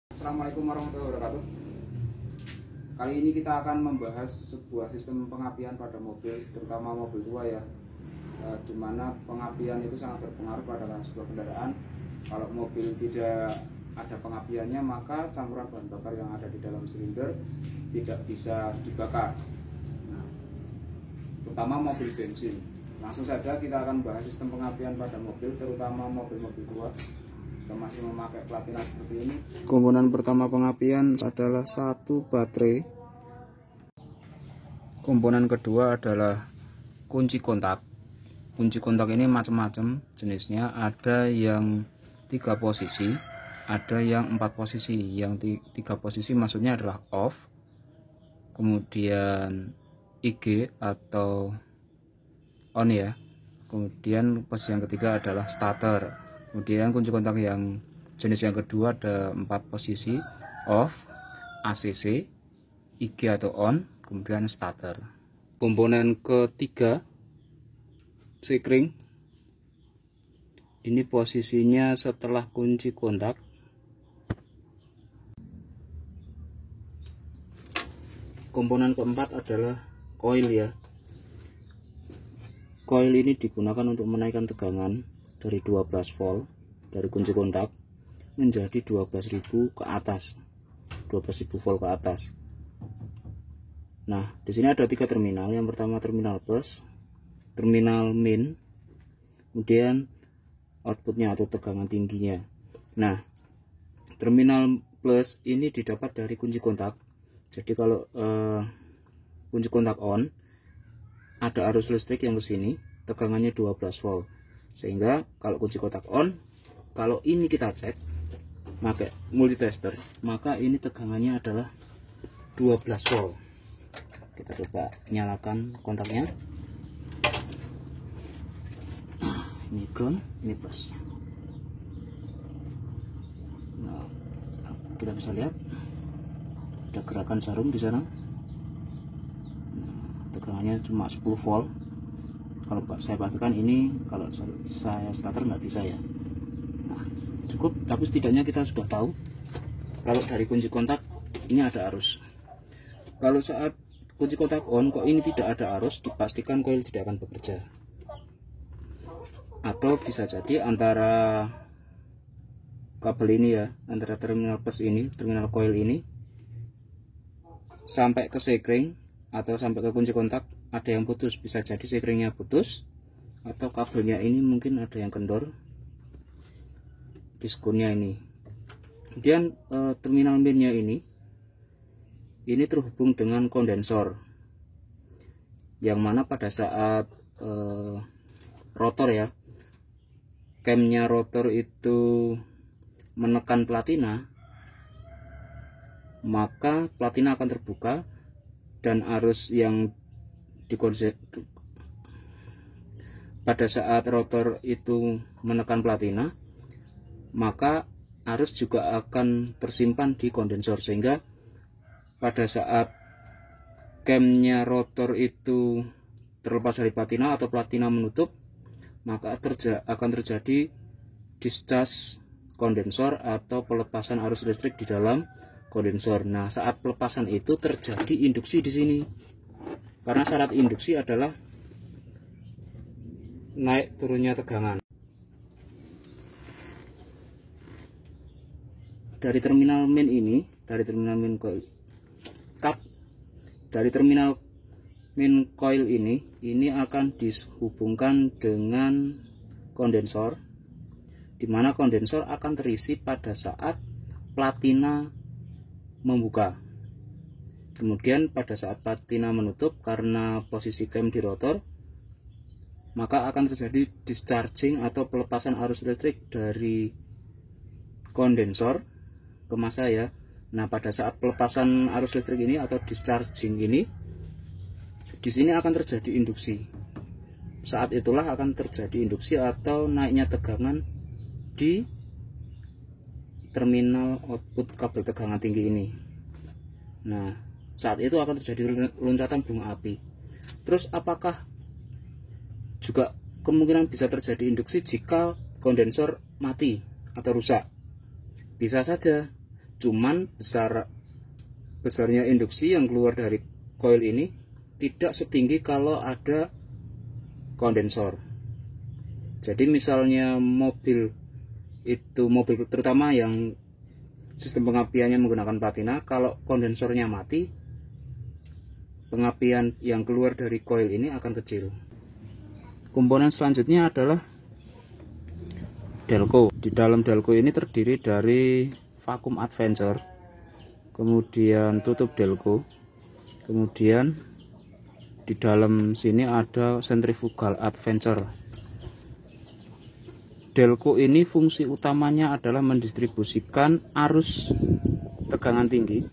Assalamualaikum warahmatullahi wabarakatuh. Kali ini kita akan membahas sebuah sistem pengapian pada mobil, terutama mobil tua ya, di mana pengapian itu sangat berpengaruh pada sebuah kendaraan. Kalau mobil tidak ada pengapiannya, maka campuran bahan bakar yang ada di dalam silinder tidak bisa dibakar. Nah, terutama mobil bensin. Langsung saja kita akan bahas sistem pengapian pada mobil, terutama mobil-mobil tua. Kita masih memakai platina seperti ini. Komponen pertama pengapian adalah satu baterai. Komponen kedua adalah kunci kontak. Kunci kontak ini macam-macam jenisnya, ada yang 3 posisi, ada yang 4 posisi. Yang 3 posisi maksudnya adalah off, kemudian IG atau on ya, kemudian posisi yang ketiga adalah starter. Kemudian kunci kontak yang jenis yang kedua ada 4 posisi, off, ACC, IG atau on, kemudian starter. Komponen ketiga, sekring. Ini posisinya setelah kunci kontak. Komponen keempat adalah coil ya. Coil ini digunakan untuk menaikkan tegangan dari 12 volt dari kunci kontak menjadi 12.000 ke atas, 12.000 volt ke atas. Nah, di sini ada 3 terminal. Yang pertama terminal plus, terminal min, kemudian outputnya atau tegangan tingginya. Nah, terminal plus ini didapat dari kunci kontak. Jadi kalau kunci kontak on, ada arus listrik yang ke sini, tegangannya 12 volt. Sehingga kalau kunci kontak on, kalau ini kita cek pakai multitester, maka ini tegangannya adalah 12 volt. Kita coba nyalakan kontaknya. Nah, ini ground, ini plus. Nah, kita bisa lihat ada gerakan jarum di sana. Tegangannya cuma 10 volt. Kalau saya pastikan ini kalau saya starter nggak bisa ya. Nah, cukup, tapi setidaknya kita sudah tahu kalau dari kunci kontak ini ada arus. Kalau saat kunci kontak on kok ini tidak ada arus, dipastikan coil tidak akan bekerja. Atau bisa jadi antara kabel ini ya, antara terminal plus ini, terminal coil ini sampai ke sekring atau sampai ke kunci kontak ada yang putus. Bisa jadi sekringnya putus atau kabelnya ini mungkin ada yang kendor, diskonnya ini. Kemudian terminal minnya ini terhubung dengan kondensor, yang mana pada saat rotor ya, camnya rotor itu menekan platina, maka platina akan terbuka dan arus yang pada saat rotor itu menekan platina, maka arus juga akan tersimpan di kondensor, sehingga pada saat camnya rotor itu terlepas dari platina atau platina menutup, maka akan terjadi discharge kondensor atau pelepasan arus listrik di dalam kondensor. Nah, saat pelepasan itu terjadi induksi di sini. Karena syarat induksi adalah naik turunnya tegangan. Dari terminal min ini, dari terminal min coil cap, dari terminal min coil ini akan dihubungkan dengan kondensor, di mana kondensor akan terisi pada saat platina membuka. Kemudian pada saat platina menutup, karena posisi cam di rotor, maka akan terjadi discharging atau pelepasan arus listrik dari kondensor ke massa ya. Nah, pada saat pelepasan arus listrik ini atau discharging ini, di sini akan terjadi induksi. Saat itulah akan terjadi induksi atau naiknya tegangan di terminal output kabel tegangan tinggi ini. Nah, saat itu akan terjadi loncatan bunga api. Terus apakah juga kemungkinan bisa terjadi induksi jika kondensor mati atau rusak? Bisa saja. cuman besarnya induksi yang keluar dari coil ini tidak setinggi kalau ada kondensor. Jadi misalnya mobil terutama yang sistem pengapiannya menggunakan platina, kalau kondensornya mati, pengapian yang keluar dari coil ini akan kecil. Komponen selanjutnya adalah delco. Di dalam delco ini terdiri dari vacuum adventure, kemudian tutup delco, kemudian di dalam sini ada centrifugal adventure. Delco ini fungsi utamanya adalah mendistribusikan arus tegangan tinggi,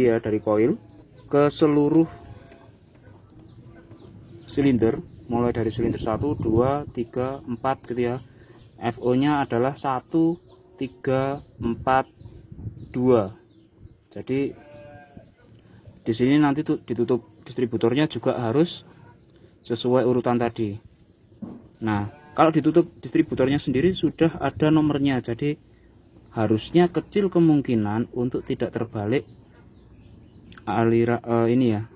ya, dari coil ke seluruh silinder, mulai dari silinder 1, 2, 3, 4 gitu ya. FO nya adalah 1, 3, 4, 2. Jadi di sini nanti ditutup distributornya juga harus sesuai urutan tadi. Nah, kalau ditutup distributornya sendiri sudah ada nomornya, jadi harusnya kecil kemungkinan untuk tidak terbalik aliran ini ya,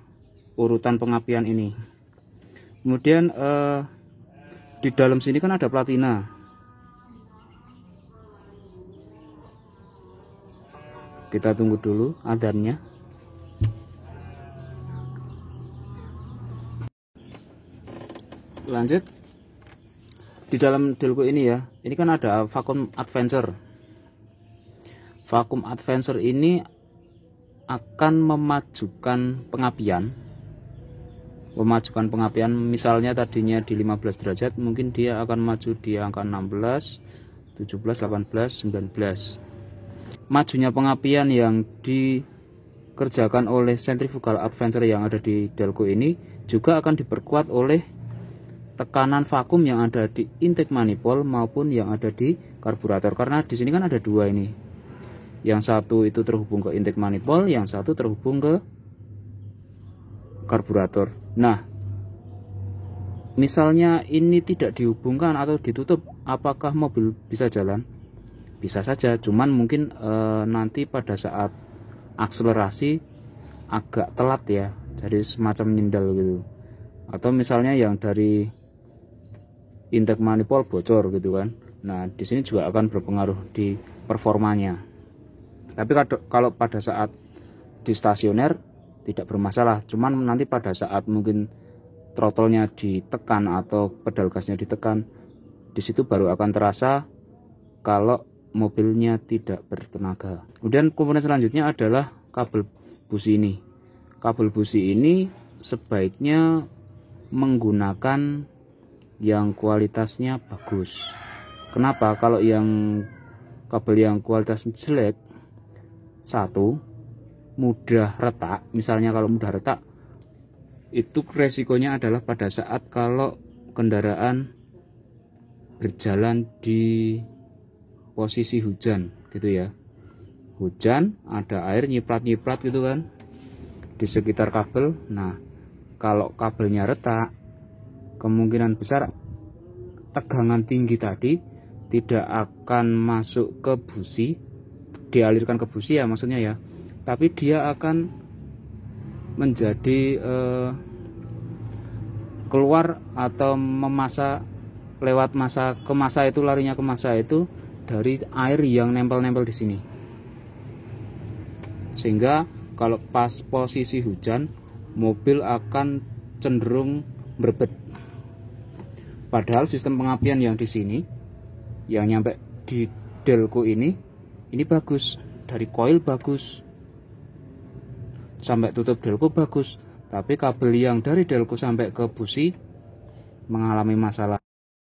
urutan pengapian ini. Kemudian di dalam sini kan ada platina. Kita tunggu dulu adannya. Lanjut, di dalam delco ini ya, ini kan ada vacuum adventure. Vacuum adventure ini akan memajukan pengapian. Misalnya tadinya di 15 derajat, mungkin dia akan maju di angka 16, 17, 18, 19. Majunya pengapian yang dikerjakan oleh centrifugal adventure yang ada di delco ini juga akan diperkuat oleh tekanan vakum yang ada di intake manifold maupun yang ada di karburator, karena di sini kan ada dua ini. Yang satu itu terhubung ke intake manifold, yang satu terhubung ke karburator. Nah, misalnya ini tidak dihubungkan atau ditutup, apakah mobil bisa jalan? Bisa saja, cuman mungkin nanti pada saat akselerasi agak telat ya, jadi semacam nyindal gitu. Atau misalnya yang dari intake manifold bocor gitu kan. Nah, di sini juga akan berpengaruh di performanya. Tapi kalau pada saat di stasioner tidak bermasalah, cuman nanti pada saat mungkin throttle-nya ditekan atau pedal gasnya ditekan, di situ baru akan terasa kalau mobilnya tidak bertenaga. Kemudian komponen selanjutnya adalah kabel busi ini. Kabel busi ini sebaiknya menggunakan yang kualitasnya bagus. Kenapa? Kalau yang kabel yang kualitasnya jelek, satu, mudah retak. Misalnya kalau mudah retak, itu resikonya adalah pada saat kalau kendaraan berjalan di posisi hujan gitu ya. Hujan, ada air nyiprat-nyiprat gitu kan di sekitar kabel. Nah, kalau kabelnya retak, kemungkinan besar tegangan tinggi tadi tidak akan masuk ke busi, dialirkan ke busi ya maksudnya ya, tapi dia akan menjadi keluar atau memasa lewat masa ke masa itu, larinya ke masa itu dari air yang nempel-nempel di sini, sehingga kalau pas posisi hujan mobil akan cenderung berbet. Padahal sistem pengapian yang di sini, yang nyampe di delco ini bagus, dari coil bagus, sampai tutup delco bagus, tapi kabel yang dari delco sampai ke busi mengalami masalah.